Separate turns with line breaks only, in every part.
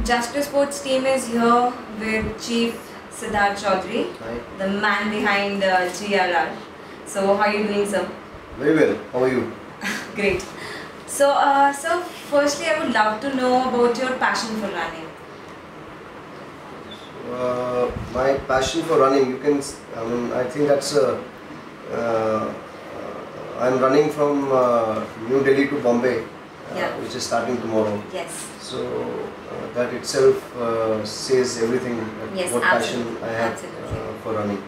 Just Play Sports team is here with Chief Siddharth Chaudhary,
Hi.
the man behind GRR. So, how are you doing, sir?
Very well. How are you?
Great. So, firstly, I would love to know about your passion for running.
My passion for running, I think that's uh, I'm running from New Delhi to Bombay,
Yeah.
which is starting tomorrow.
Yes.
So that itself says everything
Yes,
what passion
absolutely.
I have
Absolutely.
for running.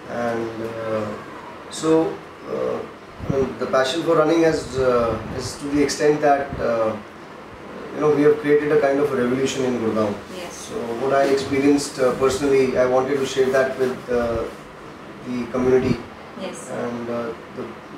And the passion for running is to the extent that we have created a kind of a revolution in Gurgaon.
Yes.
So what I experienced personally, I wanted to share that with the community,
Yes.
and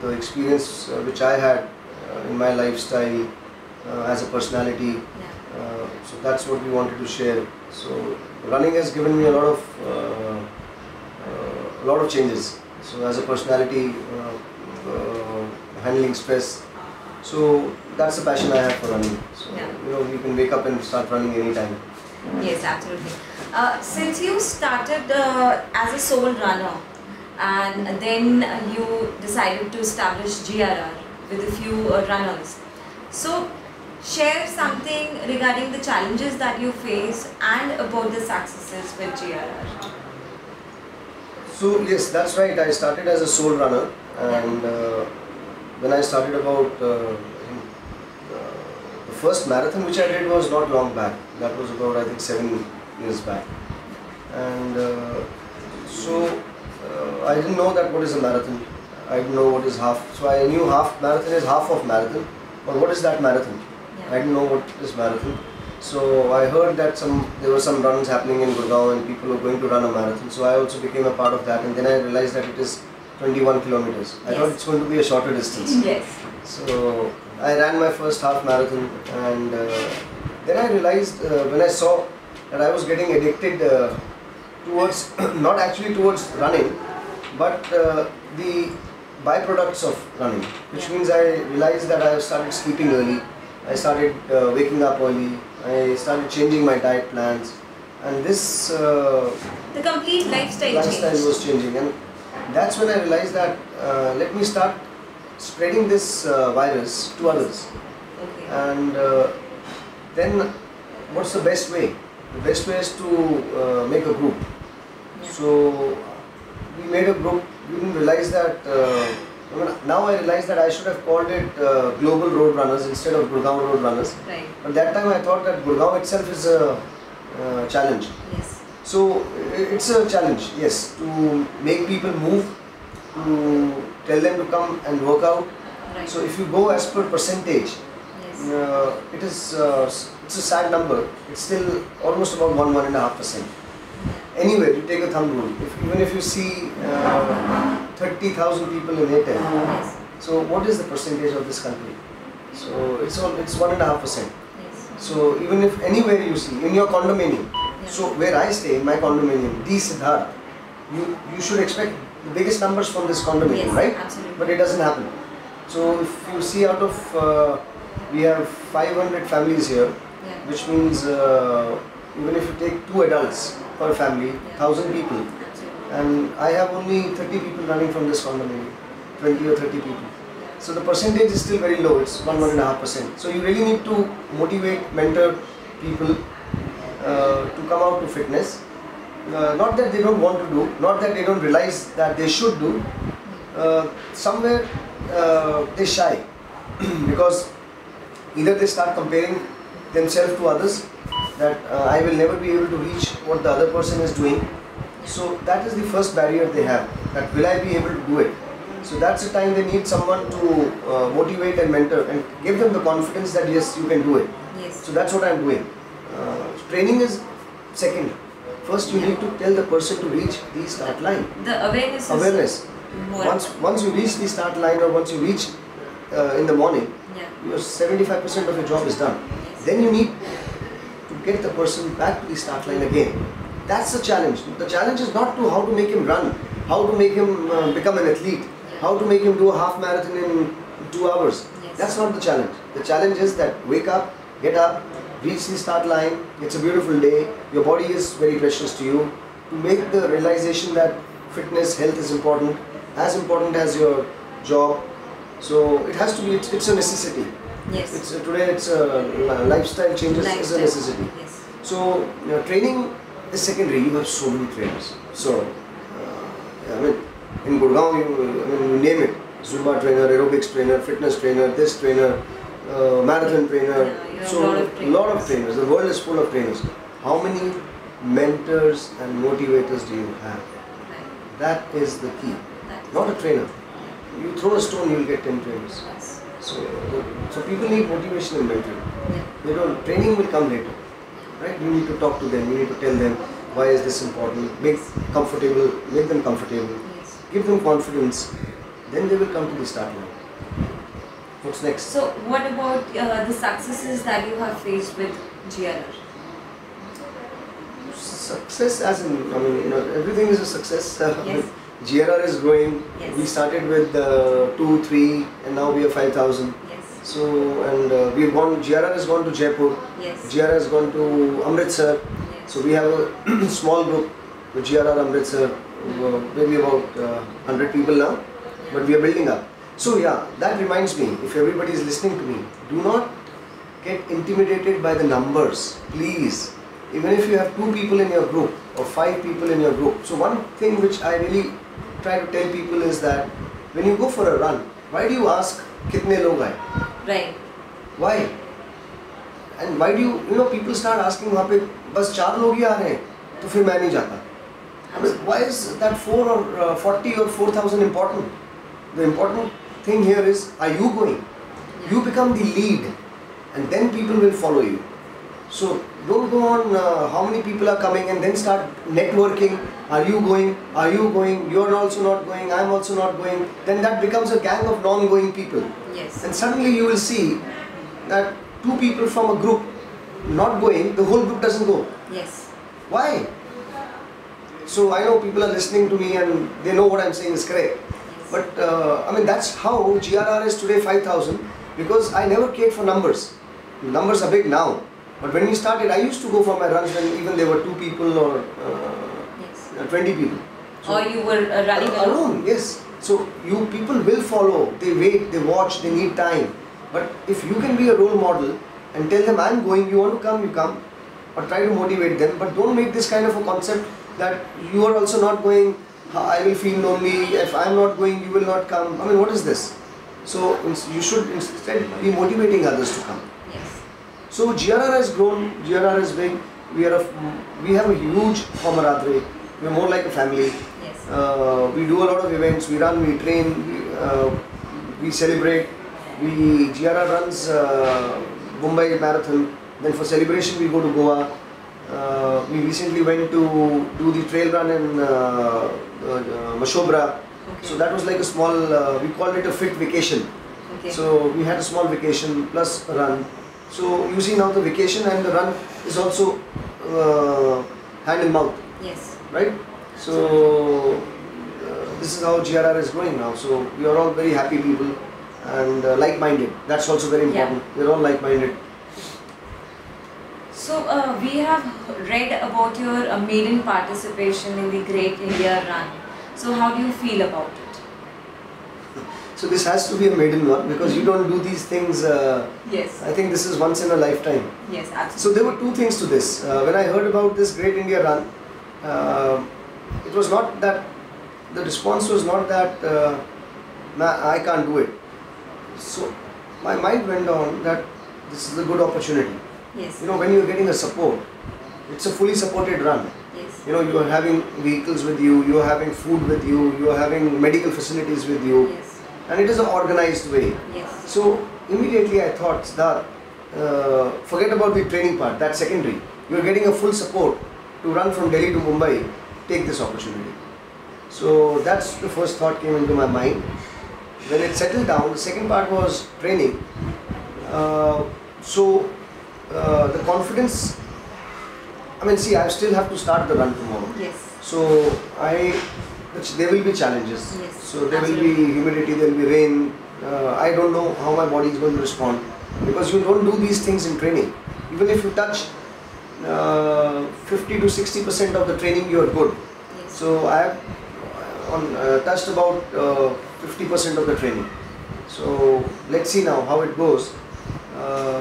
the experience which I had in my lifestyle as a personality.
Yeah.
So that's what we wanted to share. So running has given me a lot of changes. So as a personality, handling stress. So that's the passion I have for running. So
Yeah.
you can wake up and start running anytime.
Yes, absolutely. Since you started as a sole runner, and then you decided to establish GRR with a few runners. So, share something regarding the challenges that you face and about the successes with GRR.
So yes, that's right. I started as a sole runner, and when I started the first marathon which I did was not long back. That was about, I think, 7 years back, and I didn't know that what is a marathon. I didn't know what is half. So I knew half marathon is half of marathon, but what is that marathon?
Yeah.
I didn't know what is marathon. So I heard that there were some runs happening in Gurgaon and people were going to run a marathon. So I also became a part of that, and then I realized that it is 21 kilometers. I thought it's going to be a shorter distance.
Yes.
So I ran my first half marathon, and then I realized when I saw that I was getting addicted towards, not actually towards running, but the byproducts of running, which means I realized that I started sleeping early, I started waking up early, I started changing my diet plans, and this
The complete lifestyle change.
was changing, and that's when I realized that let me start spreading this virus to others.
Okay.
And then what's the best way? The best way is to make a group.
Yeah.
So we made a group. We didn't realize that. Now I realize that I should have called it Global Road Runners instead of Gurgaon Road Runners.
Right.
But that time I thought that Gurgaon itself is a challenge.
Yes.
So it's a challenge, yes, to make people move, to tell them to come and work out.
Right.
So if you go as per percentage,
Yes.
it's a sad number. It's still almost about 1.5%. Anyway, you take a thumb rule. Even if you see 30,000 people in Airtel,
Yes.
so what is the percentage of this country? So it's 1.5%.
Yes.
So even if anywhere you see in your condominium,
Yeah.
so where I stay in my condominium, the Siddharth, you should expect the biggest numbers from this condominium,
Yes,
right?
absolutely.
But it doesn't happen. So if you see out of we have 500 families here,
Yeah.
which means even if you take 2 adults per family, 1,000 people,
Absolutely.
and I have only 30 people running from this condominium, 20 or 30 people. So the percentage is still very low, it's 1.5%. So you really need to motivate, mentor people to come out to fitness. Not that they don't want to do, not that they don't realize that they should do. Somewhere they shy because either they start comparing themselves to others, that I will never be able to reach what the other person is doing. So that is the first barrier they have, that will I be able to do it? So that's the time they need someone to motivate and mentor and give them the confidence that yes, you can do it.
Yes.
So that's what I'm doing. Training is second. First you need to tell the person to reach the start line.
The awareness.
Awareness.
Is more.
Once you reach the start line, or once you reach in the morning,
Yeah.
your 75% of your job is done.
Yes.
Then you need to get the person back to the start line again. That's the challenge. The challenge is not to how to make him run, how to make him become an athlete, how to make him do a half marathon in 2 hours.
Yes.
That's not the challenge. The challenge is that wake up, get up, reach the start line, it's a beautiful day, your body is very precious to you. To make the realization that fitness, health is important as your job. So it has to be, it's a necessity.
Yes.
Today it's a lifestyle changes is a necessity.
Yes.
So training is secondary. You have so many trainers. So I mean, in Gurgaon, you name it: Zumba trainer, aerobics trainer, fitness trainer, this trainer, marathon trainer.
Yeah, you have
So lot of trainers. The world is full of trainers. How many mentors and motivators do you have?
Right.
That is the key.
That is
Not a trainer. You throw a stone, you will get 10 trainers.
Yes.
So people need motivation and mentoring.
Yeah.
They don't. Training will come later, right? You need to talk to them. You need to tell them why is this important. Make them comfortable.
Yes.
Give them confidence. Then they will come to the start line. What's next?
So what about the successes that you have faced with GRR?
Success, as in, everything is a success.
Yes.
GRR is growing.
Yes.
We started with 2, 3, and now we are 5,000.
Yes.
So, and we've gone. GRR has gone to Jaipur.
Yes.
GRR has gone to Amritsar.
Yes.
So we have a small group with GRR Amritsar, maybe about 100 people now, but we are building up. So yeah, that reminds me, if everybody is listening to me, do not get intimidated by the numbers, please. Even if you have 2 people in your group or 5 people in your group. So one thing which I really try to tell people is that when you go for a run, why do you ask kitne log aaye?
Right.
Why? And why do people start asking वहाँ पे बस 4 लोग ही आ रहे हैं तो फिर मैं नहीं जाता. I mean, why is that 4 or 40 or 4,000 important? The important thing here is, are you going? You become the lead and then people will follow you. So don't go on how many people are coming and then start networking. Are you going? Are you going? You're also not going. I'm also not going. Then that becomes a gang of non-going people.
Yes.
And suddenly you will see that 2 people from a group not going, the whole group doesn't go.
Yes.
Why? So I know people are listening to me and they know what I'm saying is correct.
Yes.
But that's how GRR is today 5,000, because I never cared for numbers. Numbers are big now. But when we started, I used to go for my runs when even there were 2 people or
Yes.
20 people. So,
Or you were running alone.
Yes. So you people will follow. They wait, they watch, they need time. But if you can be a role model and tell them, I'm going, you want to come, you come. Or try to motivate them. But don't make this kind of a concept that you are also not going, I will feel lonely. If I'm not going, you will not come. I mean, what is this? So you should instead be motivating others to come.
Yes.
So GRR has grown, GRR is big. We have a huge camaraderie. We are more like a family.
Yes.
We do a lot of events. We run, we train, we celebrate. GRR runs Mumbai Marathon. Then for celebration we go to Goa. We recently went to do the trail run in Mashobra.
Okay.
So that was like a small, we called it a fit vacation.
Okay.
So we had a small vacation plus a run. So you see now the vacation and the run is also hand in mouth,
Yes.
right? So this is how GRR is growing now. So we are all very happy people and like-minded. That's also very important.
Yeah.
We're all like-minded.
So we have read about your maiden participation in the Great India Run. So how do you feel about it?
So this has to be a maiden one because you don't do these things.
Yes.
I think this is once in a lifetime.
Yes, absolutely.
So there were 2 things to this. When I heard about this Great India Run, it was not that, the response was not that I can't do it. So my mind went on that this is a good opportunity.
Yes.
When you're getting a support, it's a fully supported run.
Yes.
You are having vehicles with you, you are having food with you, you are having medical facilities with you,
Yes.
and it is an organized way.
Yes.
So immediately I thought, Siddharth, forget about the training part, that's secondary. You're getting a full support to run from Delhi to Mumbai, take this opportunity. So that's the first thought came into my mind. When it settled down, the second part was training. The confidence, I still have to start the run tomorrow.
Yes.
So there will be challenges.
Yes,
So there will be humidity, there will be rain. I don't know how my body is going to respond because you don't do these things in training. You even if you touch 50 to 60% of the training, you are good.
Yes.
So I have touched about 50% of the training. So let's see now how it goes.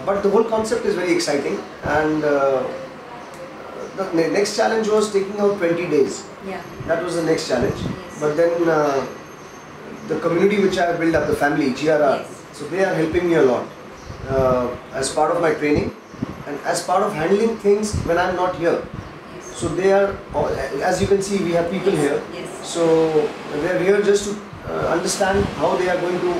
But the whole concept is very exciting, and the next challenge was taking out 20 days.
Yeah.
That was the next challenge.
Yes.
But then the community which I have built up, the family, GRR,
Yes.
so they are helping me a lot as part of my training and as part of handling things when I am not here.
Yes.
So they are, as you can see, we have people here.
Yes.
So they are here just to understand how they are going to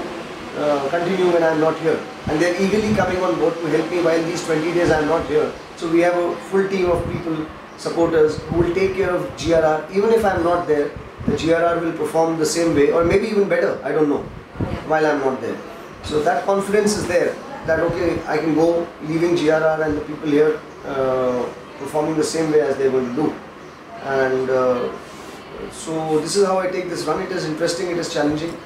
continue when I am not here. And they are eagerly coming on board to help me while these 20 days I am not here. So we have a full team of people, supporters, who will take care of GRR. Even if I am not there, the GRR will perform the same way or maybe even better, I don't know, while I am not there. So that confidence is there that okay, I can go leaving GRR and the people here performing the same way as they are going to do. And so this is how I take this run. It is interesting, it is challenging.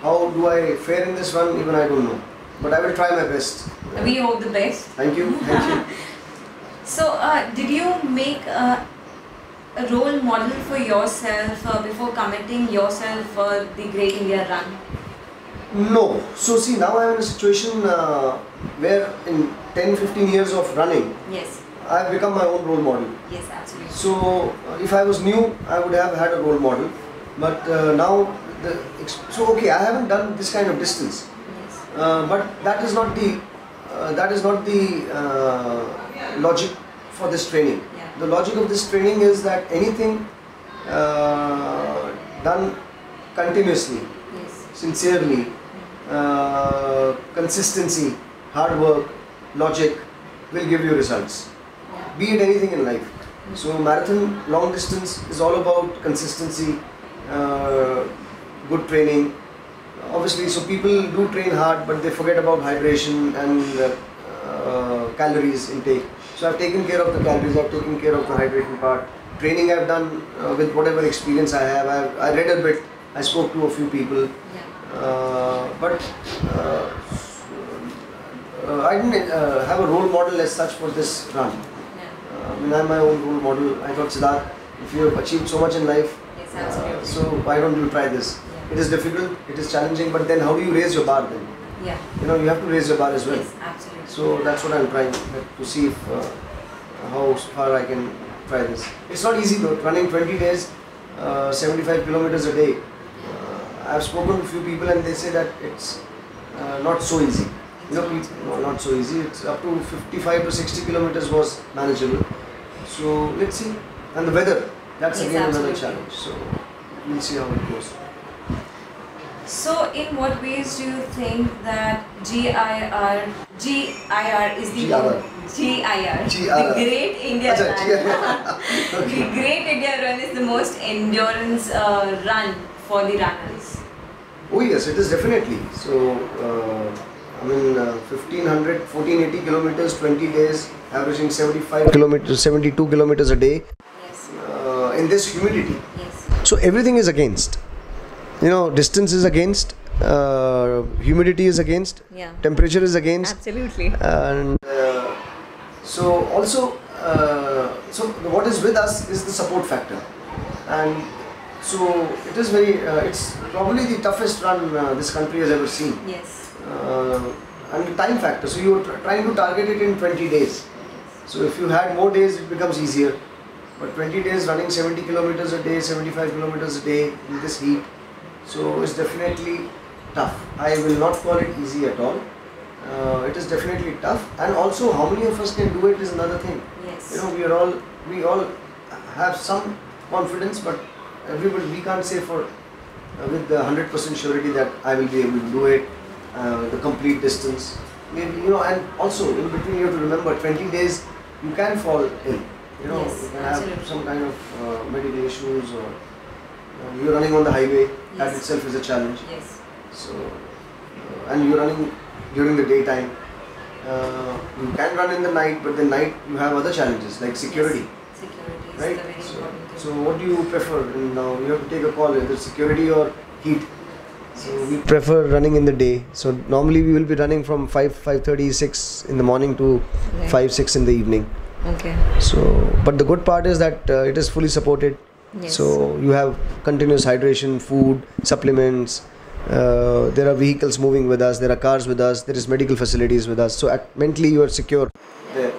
How do I fare in this run? Even I don't know. But I will try my best.
We hope the best.
Thank you. Thank you.
So, did you make a role model for yourself before committing yourself for the Great India Run?
No. So see, now I am in a situation where in 10-15 years of running,
Yes.
I have become my own role model.
Yes, absolutely.
So if I was new, I would have had a role model. But now, so okay, I haven't done this kind of distance.
Yes.
But that is not the logic for this training.
Yeah.
The logic of this training is that anything done continuously,
Yes.
sincerely, consistency, hard work, logic will give you results.
Yeah.
Be it anything in life. So marathon, long distance is all about consistency, good training. Obviously, so people do train hard, but they forget about hydration and calories intake. So I've taken care of the calories, I've taken care of the hydration part. Training I've done with whatever experience I have. I read a bit, I spoke to a few people,
Yeah.
but I didn't have a role model as such for this run.
Yeah.
I mean, I'm my own role model. I thought, Siddharth, if you have achieved so much in life,
Yes, absolutely.
so why don't you try this?
Yeah.
It is difficult, it is challenging, but then how do you raise your bar then?
Yeah.
You know, you have to raise your bar as well.
Yes, absolutely.
So that's what I'm trying to see if, how far I can try this. It's not easy though, running 20 days, 75 kilometers a day. I've spoken to a few people and they say that it's not so easy. You know, no, not so easy. It's up to 55 to 60 kilometers was manageable. So let's see. And the weather, that's
Yes,
again another
absolutely.
challenge. So we'll see how it goes.
So, in what ways do you think that GIR is the
GRR.
the Great India
Acha,
Run?
Okay.
The Great India Run is the most endurance run for the runners.
Oh yes, it is definitely. So, I mean, 1480 kilometers, 20 days, averaging 75 kilometers, 72 kilometers a day
Yes.
in this humidity.
Yes.
So everything is against. You know, distance is against, humidity is against,
Yeah.
temperature is against,
Absolutely.
and so also, so what is with us is the support factor, and so it is very, it's probably the toughest run this country has ever seen.
Yes.
And the time factor, so you are trying to target it in 20 days. So if you had more days, it becomes easier. But 20 days running 70 kilometers a day, 75 kilometers a day in this heat, so it's definitely tough. I will not call it easy at all. It is definitely tough, and also how many of us can do it is another thing.
Yes.
You know, we all have some confidence, but everybody, we can't say for with the 100% surety that I will be able to do it, the complete distance. Maybe, you know, and also in between you have to remember 20 days you can fall ill. You know,
Yes,
you can
absolutely.
have some kind of medical issues, or you're running on the highway. That
Yes.
itself is a challenge.
Yes.
So, and you're running during the daytime. You can run in the night, but the night you have other challenges like security.
Yes. Security is
Right?
the very important thing.
So what do you prefer? Now you have to take a call, either security or heat. So we prefer running in the day. So normally we will be running from 5:30, 6 in the morning to 5, 6 in the evening.
Okay.
So, but the good part is that it is fully supported.
Yes.
So you have continuous hydration, food, supplements. There are vehicles moving with us. There are cars with us. There is medical facilities with us. So mentally you are secure there.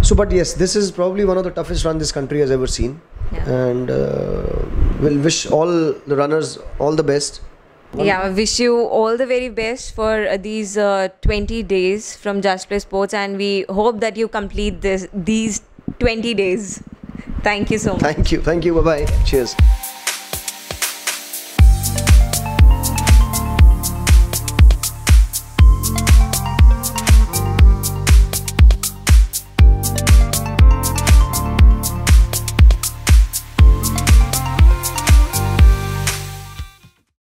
So, but yes, this is probably one of the toughest runs this country has ever seen.
Yeah.
And we'll wish all the runners all the best.
Yeah, I wish you all the very best for these 20 days from Just Play Sports, and we hope that you complete these 20 days. Thank you so much.
Thank you. Bye bye. Cheers.